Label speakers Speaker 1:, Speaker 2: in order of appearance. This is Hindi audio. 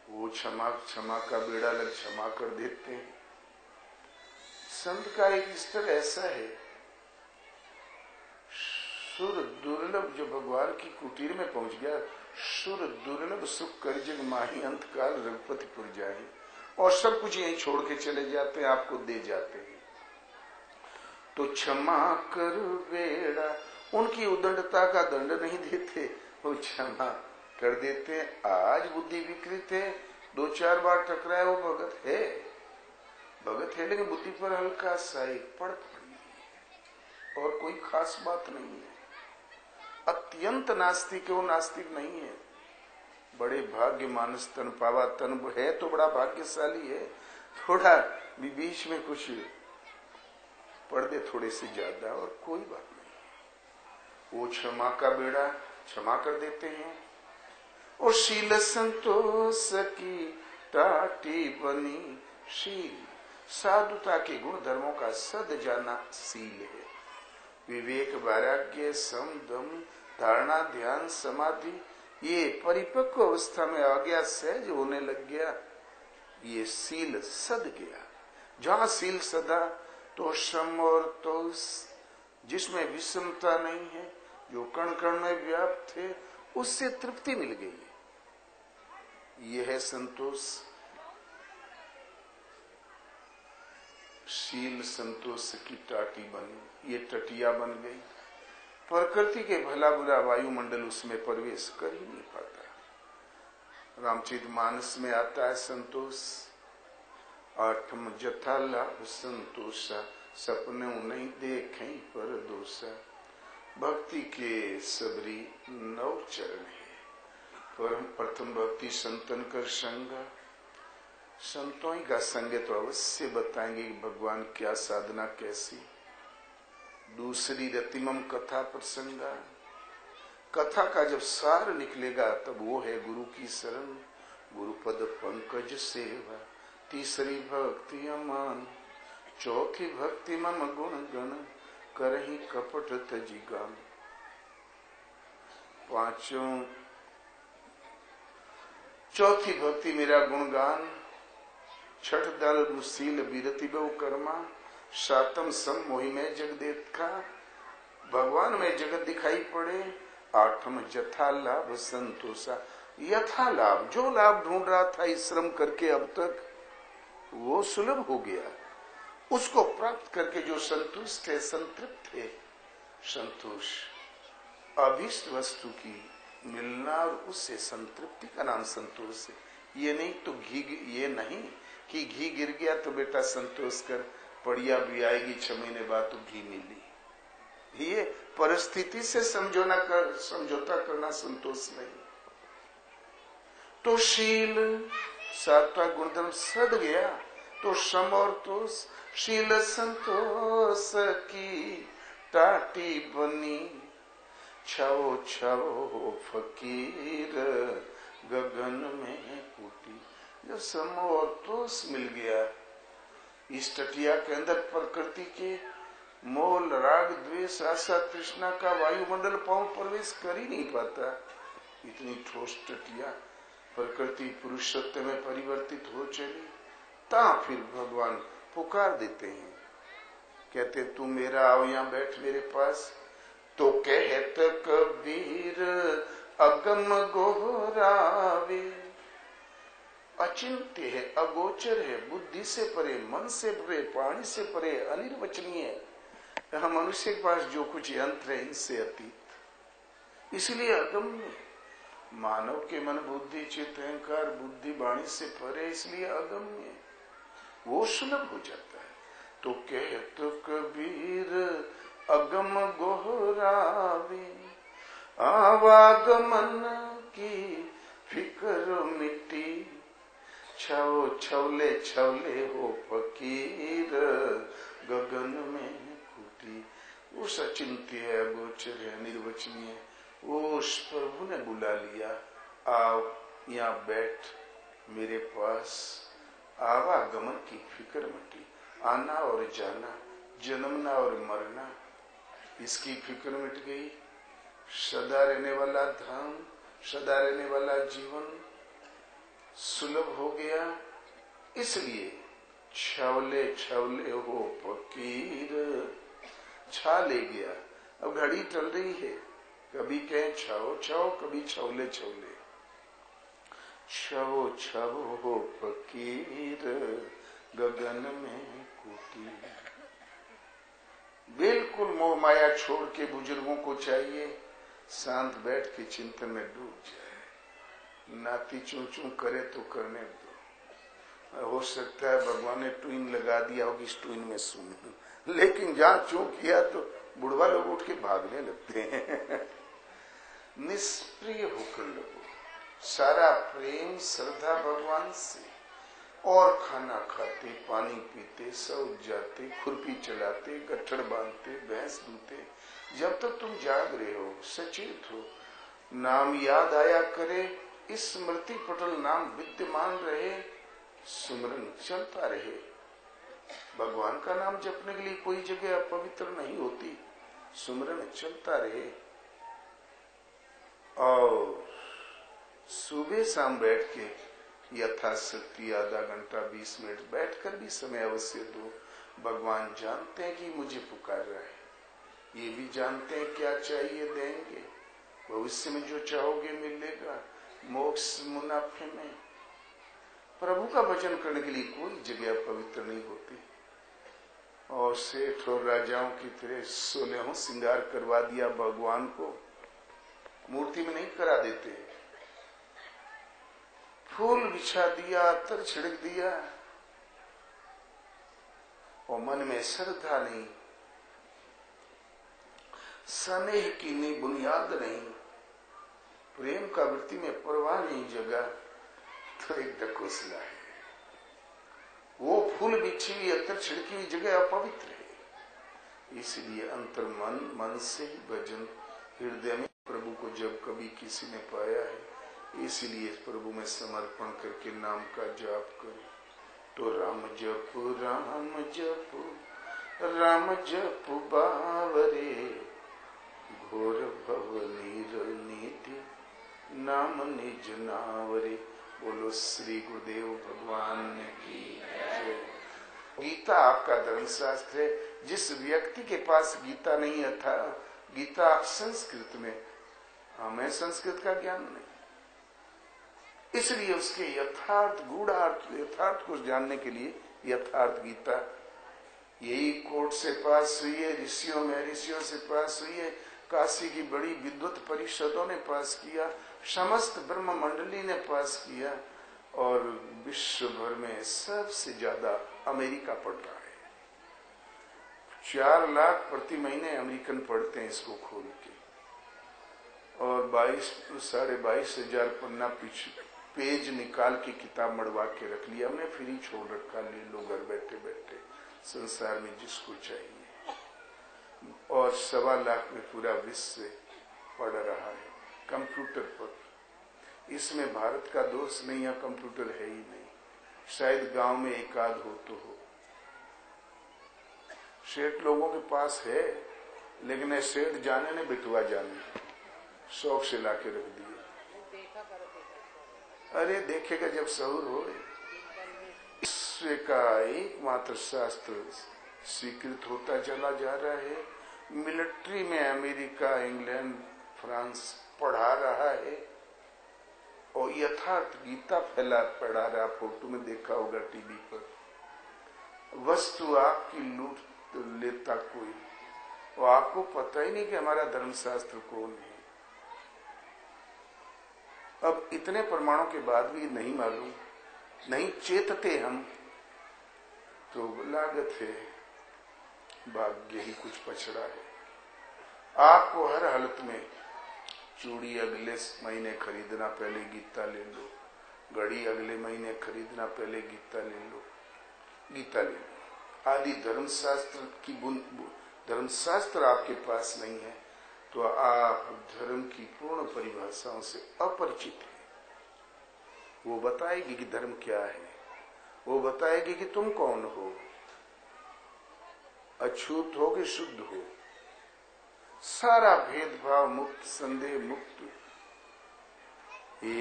Speaker 1: वो क्षमा क्षमा का बेड़ा लग क्षमा कर देते हैं। संत का एक स्तर ऐसा है, सुर दुर्लभ जो भगवान की कुटीर में पहुंच गया, सुर दुर्लभ सुख कर जग माही अंतकाल रघुपतिपुर जाए, और सब कुछ यहीं छोड़ के चले जाते हैं, आपको दे जाते हैं। तो क्षमा कर बेड़ा, उनकी उदंडता का दंड नहीं देते, वो क्षमा कर देते हैं। आज बुद्धि विकृत है, 2-4 बार टकराए, वो भगत है लेकिन बुद्धि पर हल्का सा एक पड़ पड़ी है और कोई खास बात नहीं है। अत्यंत नास्तिक है, वो नास्तिक नहीं है। बड़े भाग्य मानस तन पावा, तन है तो बड़ा भाग्यशाली है, थोड़ा बीच में कुछ पढ़ दे थोड़े से ज्यादा, और कोई बात नहीं। वो क्षमा का बेड़ा क्षमा कर देते हैं। और शील संतोष की टाटी बनी शील, साधुता के गुण धर्मों का सद जाना शील है। विवेक वैराग्य सम दम धारणा ध्यान समाधि, ये परिपक्व अवस्था में आ गया, सहज होने लग गया, ये शील सद गया। जहां शील सदा तो श्रम और तोष, जिसमें विषमता नहीं है, जो कण कण में व्याप्त है, उससे तृप्ति मिल गई। यह है संतोष। शील संतोष की टाटी बनी, ये टटिया बन गई। प्रकृति के भला बुरा वायुमंडल उसमें प्रवेश कर ही नहीं पाता। रामचरितमानस में आता है संतोष, आठम जथा लाभ संतोषा, सपने नहीं देखें पर दोषा। भक्ति के सबरी 9 चरण है। परम प्रथम भक्ति संतन कर संगा, संतों ही का संग तो अवश्य बताएंगे कि भगवान क्या साधना कैसी। दूसरी रतिमम कथा प्रसंगा, कथा का जब सार निकलेगा तब वो है गुरु की शरण, गुरुपद पंकज सेवा। तीसरी भक्ति अमान, चौथी भक्ति मम गुण गण, करही कपट तजी गान। पांचों, चौथी भक्ति मेरा गुणगान, छठ दल मुसील बीरति बहु कर्मा, सातम सम मोहि में जग देखा, भगवान में जगत दिखाई पड़े। आठम जथा लाभ संतोषा, यथा लाभ, जो लाभ ढूंढ रहा था इस श्रम करके अब तक, वो सुलभ हो गया। उसको प्राप्त करके जो संतुष्ट है, संतृप्त है, संतोष अभीष्ट वस्तु की मिलना और उससे संतृप्ति का नाम संतोष है। ये नहीं तो ये नहीं कि घी गिर गया तो बेटा संतोष कर, पड़िया भी आएगी 6 महीने बाद तो घी मिली। ये परिस्थिति से समझौता करना संतोष नहीं। तो शील सात्वा गुणधर्म सद गया, तो श्रम और तोष, शील संतोष की टाटी बनी, छाओ छाओ फकीर गगन में कूटी। जब श्रम और तोष मिल गया, इस टटिया के अंदर प्रकृति के मोल राग द्वेष आशा तृष्णा का वायुमंडल पांव प्रवेश कर ही नहीं पाता। इतनी ठोस टटिया प्रकृति पुरुषत्व में परिवर्तित हो चली, ता फिर भगवान पुकार देते हैं, कहते तू मेरा आओ यहां बैठ मेरे पास। तो कहत कबीर अगम गोहरावे, अचिंत्य है, अगोचर है, बुद्धि से परे, मन से परे, प्राणी से परे, अनिर्वचनीय है। हम मनुष्य के पास जो कुछ यंत्र है इनसे अतीत, इसलिए अगम्य। मानव के मन बुद्धि चित्त अहंकार बुद्धि वाणी से परे, इसलिए अगम्य, वो सुलभ हो जाता है। तो कहत कबीर अगम गोहरावे, आवागमन की फिक्र मिट्टी, छाओ छवले छवले हो फकीर गगन में कूटी। वो सचिंत्य है, अगोचर है, निर्वचनीय, वो उस प्रभु ने बुला लिया, आओ यहाँ बैठ मेरे पास। आवागमन की फिक्र मिटी, आना और जाना, जन्मना और मरना, इसकी फिक्र मिट गई। सदा रहने वाला धाम, सदा रहने वाला जीवन, सुलभ हो गया। इसलिए छवले छवले हो फकीर, छा ले गया। अब घड़ी चल रही है, कभी कहें छाओ छाओ, कभी छवले छवले। छवो छवो हो फकीर, गगन में कुटीर। बिल्कुल मोह माया छोड़ के बुजुर्गों को चाहिए शांत बैठ के चिंतन में डूब जाए। नाती चू चू करे तो करने दो। हो सकता है भगवान ने ट्विन लगा दिया होगी, इस ट्विन में सुन, लेकिन जहां चू किया तो बुढ़वा लोग उठ के भागने लगते हैं। निष्प्रिय होकर लगो, सारा प्रेम श्रद्धा भगवान से, और खाना खाते, पानी पीते, सो जाते, खुरपी चलाते, गट्ठड़ बांधते, भैंस दूते। जब तक तुम जाग रहे हो, सचेत हो, नाम याद आया करे, स्मृति पटल नाम विद्यमान रहे, सुमरन चलता रहे। भगवान का नाम जपने के लिए कोई जगह अपवित्र नहीं होती, सुमरन चलता रहे। और सुबह शाम बैठ के यथाशक्ति आधा घंटा 20 मिनट बैठकर भी समय अवश्य दो। भगवान जानते हैं कि मुझे पुकार रहा है, ये भी जानते हैं क्या चाहिए देंगे, भविष्य में जो चाहोगे मिलेगा, मोक्ष मुनाफे में। प्रभु का भजन करने के लिए कोई जगह पवित्र नहीं होती। और सेठ और राजाओं की तरह 16 श्रृंगार करवा दिया भगवान को, मूर्ति में नहीं करा देते। फूल बिछा दिया, अत्तर छिड़क दिया, और मन में श्रद्धा नहीं, स्नेह की नहीं, बुनियाद नहीं, प्रेम का वृत्ति में परवाह नहीं जगा, तो एक ढकोसला है। वो फूल बिछी हुई, अत्तर छिड़की हुई जगह अपवित्र है। इसलिए अंतर मन से ही भजन, हृदय में प्रभु को जब कभी किसी ने पाया है, इसलिए प्रभु में समर्पण करके नाम का जाप करो। तो राम जप राम जप राम जप बावरे, घोर भव निधि नाम निज नावरे। बोलो श्री गुरुदेव भगवान की जय। गीता आपका धर्मशास्त्र है। जिस व्यक्ति के पास गीता नहीं था, गीता संस्कृत में, हमें संस्कृत का ज्ञान नहीं, इसलिए उसके यथार्थ गूढ़ार्थ यथार्थ को जानने के लिए यथार्थ गीता यही कोर्ट से पास हुई है, ऋषियों से पास हुई है, काशी की बड़ी विद्वत परिषदों ने पास किया, समस्त ब्रह्म मंडली ने पास किया, और विश्व भर में सबसे ज्यादा अमेरिका पढ़ रहा है। 4 लाख प्रति महीने अमेरिकन पढ़ते हैं इसको खोल के, और 22,500 पन्ना पेज निकाल के किताब मड़वा के रख लिया हमने, फ्री छोड़ रखा, ले लो घर बैठे बैठे संसार में जिसको चाहिए। और 1.25 लाख में पूरा विश्व पढ़ रहा है कंप्यूटर पर। इसमें भारत का दोष नहीं है, कंप्यूटर है ही नहीं, शायद गांव में एक आध हो तो हो। सेठ लोगों के पास है, लेकिन सेठ जाने ने बिटवा जाने शौक से लाके रख दिए। अरे देखेगा जब सहूर हो। विश्व का एकमात्र शास्त्र स्वीकृत होता चला जा रहा है। मिलिट्री में अमेरिका, इंग्लैंड, फ्रांस पढ़ा रहा है, और यथार्थ गीता पढ़ा रहा। फोटो में देखा होगा टीवी पर। वस्तु आपकी लूट लेता कोई, और आपको पता ही नहीं कि हमारा धर्मशास्त्र कौन है। अब इतने प्रमाणों के बाद भी नहीं मालूम, नहीं चेतते हम, तो लागत है भाग्य ही कुछ पछड़ा है। आपको हर हालत में चूड़ी अगले महीने खरीदना, पहले गीता ले लो, घड़ी अगले महीने खरीदना, पहले गीता ले लो, गीता ले लो आदि धर्मशास्त्र आपके पास नहीं है, तो आप धर्म की पूर्ण परिभाषाओं से अपरिचित हैं। वो बताएगी कि धर्म क्या है, वो बताएगी कि तुम कौन हो, अछूत हो कि शुद्ध हो, सारा भेदभाव मुक्त, संदेह मुक्त, एक